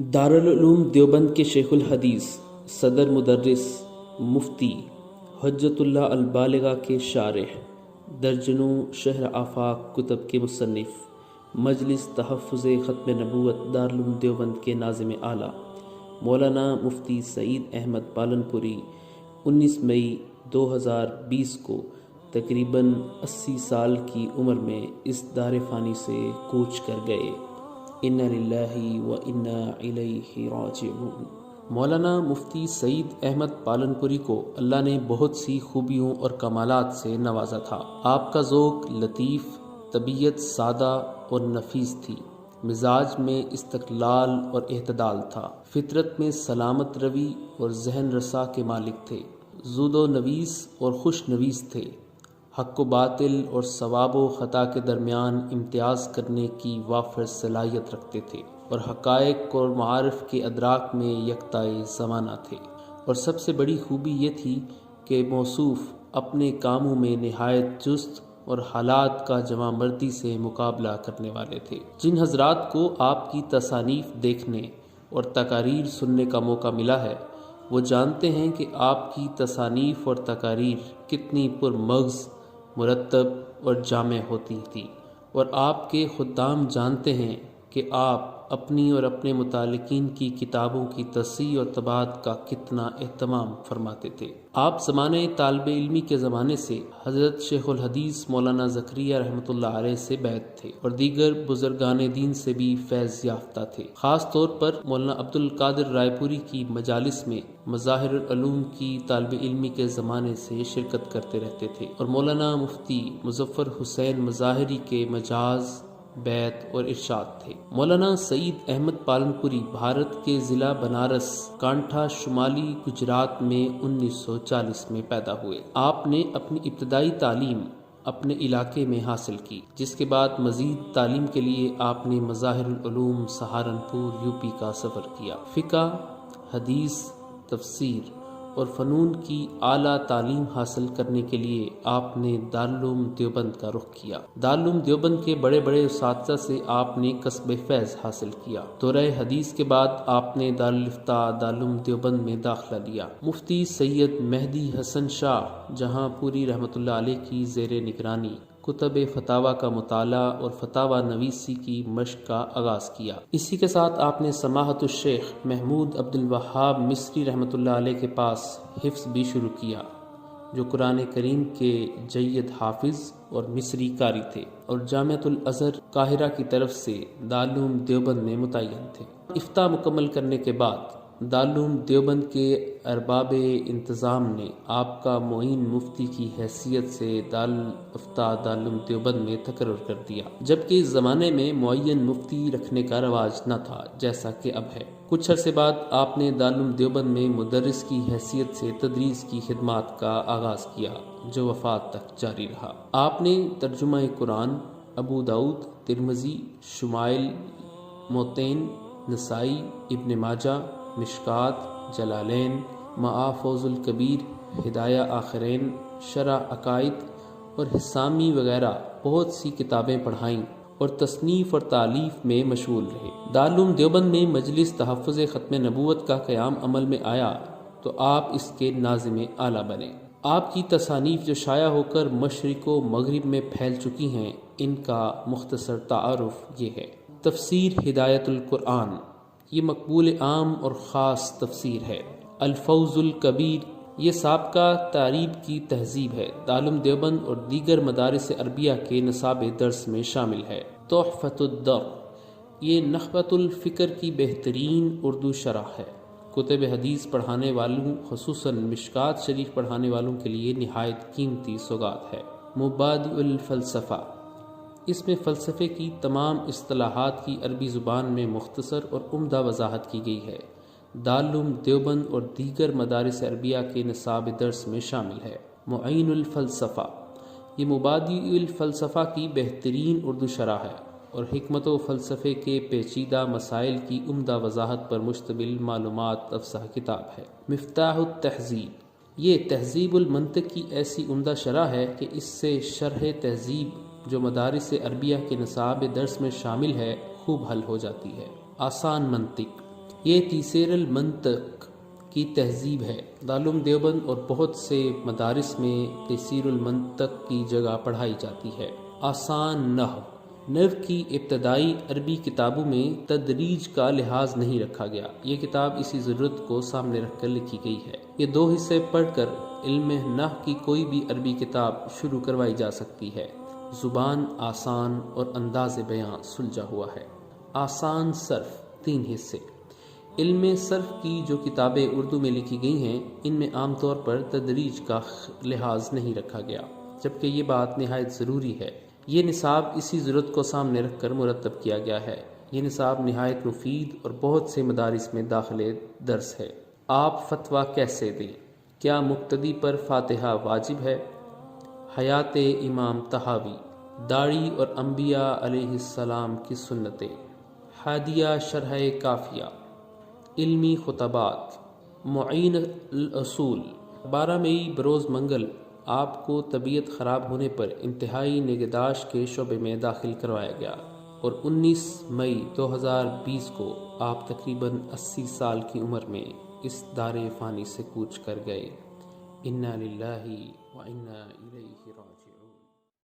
دارالعلوم دیوبند کے شیخ الحدیث، صدر مدرس، مفتی، حجت اللہ البالغہ کے شارح، درجنوں شہر آفاق کتب کے مصنف، مجلس تحفظ ختم نبوت دارالعلوم دیوبند کے ناظم اعلیٰ مولانا مفتی سعید احمد پالنپوری 19 مئی 2020 کو تقریباً 80 سال کی عمر میں اس دار فانی سے کوچ کر گئے۔ انا للہ و انا الیہ راجعون۔ مولانا مفتی سعید احمد پالنپوری کو اللہ نے بہت سی خوبیوں اور کمالات سے نوازا تھا۔ آپ کا ذوق لطیف، طبیعت سادہ اور نفیس تھی، مزاج میں استقلال اور اعتدال تھا، فطرت میں سلامت روی اور ذہن رسا کے مالک تھے، زود و نویس اور خوش نویس تھے، حق و باطل اور ثواب و خطا کے درمیان امتیاز کرنے کی وافر صلاحیت رکھتے تھے اور حقائق اور معارف کے ادراک میں یکتائے زمانہ تھے، اور سب سے بڑی خوبی یہ تھی کہ موصوف اپنے کاموں میں نہایت چست اور حالات کا جواں مردی سے مقابلہ کرنے والے تھے۔ جن حضرات کو آپ کی تصانیف دیکھنے اور تقاریر سننے کا موقع ملا ہے، وہ جانتے ہیں کہ آپ کی تصانیف اور تقاریر کتنی پرمغز، مرتب اور جامع ہوتی تھی، اور آپ کے خدام جانتے ہیں کہ آپ اپنی اور اپنے متعلقین کی کتابوں کی تصحیح اور طباعت کا کتنا اہتمام فرماتے تھے۔ آپ زمانے طالب علمی کے زمانے سے حضرت شیخ الحدیث مولانا زکریا رحمۃ اللہ علیہ سے بیعت تھے اور دیگر بزرگان دین سے بھی فیض یافتہ تھے۔ خاص طور پر مولانا عبد القادر رائے پوری کی مجالس میں مظاہر العلوم کی طالب علمی کے زمانے سے شرکت کرتے رہتے تھے، اور مولانا مفتی مظفر حسین مظاہری کے مجاز، بیت اور ارشاد تھے۔ مولانا سعید احمد پالنپوری بھارت کے ضلع بنارس کانٹھا شمالی گجرات میں 1940 میں پیدا ہوئے۔ آپ نے اپنی ابتدائی تعلیم اپنے علاقے میں حاصل کی، جس کے بعد مزید تعلیم کے لیے آپ نے مظاہر العلوم سہارنپور یوپی کا سفر کیا۔ فقہ، حدیث، تفسیر اور فنون کی اعلیٰ تعلیم حاصل کرنے کے لیے آپ نے دارالعلوم دیوبند کا رخ کیا۔ دارالعلوم دیوبند کے بڑے بڑے اساتذہ سے آپ نے کسب فیض حاصل کیا۔ دورہ حدیث کے بعد آپ نے دارالافتاء دارالعلوم دیوبند میں داخلہ لیا۔ مفتی سید مہدی حسن شاہ جہاں پوری رحمۃ اللہ علیہ کی زیر نگرانی کتب فتاویٰ کا مطالعہ اور فتاویٰ نویسی کی مشق کا آغاز کیا۔ اسی کے ساتھ آپ نے سماحت الشیخ محمود عبد الوہاب مصری رحمۃ اللہ علیہ کے پاس حفظ بھی شروع کیا، جو قرآن کریم کے جید حافظ اور مصری قاری تھے، اور جامعۃ الازہر قاہرہ کی طرف سے دارالعلوم دیوبند میں متعین تھے۔ افتاء مکمل کرنے کے بعد دارالعلوم دیوبند کے ارباب انتظام نے آپ کا معین مفتی کی حیثیت سے دارالافتاء دارالعلوم دیوبند میں تقرر کر دیا، جبکہ اس زمانے میں معین مفتی رکھنے کا رواج نہ تھا جیسا کہ اب ہے۔ کچھ عرصے بعد آپ نے دارالعلوم دیوبند میں مدرس کی حیثیت سے تدریس کی خدمات کا آغاز کیا، جو وفات تک جاری رہا۔ آپ نے ترجمہ قرآن، ابو داؤد، ترمذی، شمائل، موطین، نسائی، ابن ماجہ، مشکات، جلالین، معافوظ الکبیر، ہدایہ آخرین، شرح عقائد اور حسامی وغیرہ بہت سی کتابیں پڑھائیں اور تصنیف اور تالیف میں مشغول رہے۔ دارالعلوم دیوبند میں مجلس تحفظ ختم نبوت کا قیام عمل میں آیا تو آپ اس کے ناظم اعلیٰ بنے۔ آپ کی تصانیف جو شائع ہو کر مشرق و مغرب میں پھیل چکی ہیں، ان کا مختصر تعارف یہ ہے۔ تفسیر ہدایت القرآن، یہ مقبول عام اور خاص تفسیر ہے۔ الفوز الکبیر، یہ سابقہ تعریب کی تہذیب ہے، دارالعلوم دیوبند اور دیگر مدارس عربیہ کے نصاب درس میں شامل ہے۔ تحفۃ الدر، یہ نخبۃ الفکر کی بہترین اردو شرح ہے، کتب حدیث پڑھانے والوں خصوصاً مشکات شریف پڑھانے والوں کے لیے نہایت قیمتی سوغات ہے۔ مبادئ الفلسفہ، اس میں فلسفے کی تمام اصطلاحات کی عربی زبان میں مختصر اور عمدہ وضاحت کی گئی ہے۔ دارالعلوم دیوبند اور دیگر مدارس عربیہ کے نصاب درس میں شامل ہے۔ معین الفلسفہ، یہ مبادئ الفلسفہ کی بہترین اردو شرح ہے اور حکمت و فلسفے کے پیچیدہ مسائل کی عمدہ وضاحت پر مشتمل معلومات افزا کتاب ہے۔ مفتاح التہذیب، یہ تہذیب المنطق کی ایسی عمدہ شرح ہے کہ اس سے شرح تہذیب جو مدارس عربیہ کے نصاب درس میں شامل ہے خوب حل ہو جاتی ہے۔ آسان منطق، یہ تیسیر المنطق کی تہذیب ہے۔ دارالعلوم دیوبند اور بہت سے مدارس میں تیسیر المنطق کی جگہ پڑھائی جاتی ہے۔ آسان نحو کی ابتدائی عربی کتابوں میں تدریج کا لحاظ نہیں رکھا گیا۔ یہ کتاب اسی ضرورت کو سامنے رکھ کر لکھی گئی ہے۔ یہ 2 حصے پڑھ کر علم نحو کی کوئی بھی عربی کتاب شروع کروائی جا سکتی ہے۔ زبان آسان اور انداز بیاں سلجھا ہوا ہے۔ آسان صرف 3 حصے۔ علم صرف کی جو کتابیں اردو میں لکھی گئی ہیں ان میں عام طور پر تدریج کا لحاظ نہیں رکھا گیا، جبکہ یہ بات نہایت ضروری ہے۔ یہ نصاب اسی ضرورت کو سامنے رکھ کر مرتب کیا گیا ہے۔ یہ نصاب نہایت مفید اور بہت سے مدارس میں داخل درس ہے۔ آپ فتویٰ کیسے دیں؟ کیا مقتدی پر فاتحہ واجب ہے؟ حیات امام طحاوی، داڑھی اور انبیاء علیہ السلام کی سنتیں، ہادیہ شرح کافیہ، علمی خطبات، معین الاصول۔ 12 مئی بروز منگل آپ کو طبیعت خراب ہونے پر انتہائی نگہداشت کے شعبے میں داخل کروایا گیا اور 19 مئی 2020 کو آپ تقریباً 80 سال کی عمر میں اس دار فانی سے کوچ کر گئے۔ انا للہ و انا الیہ راجعون۔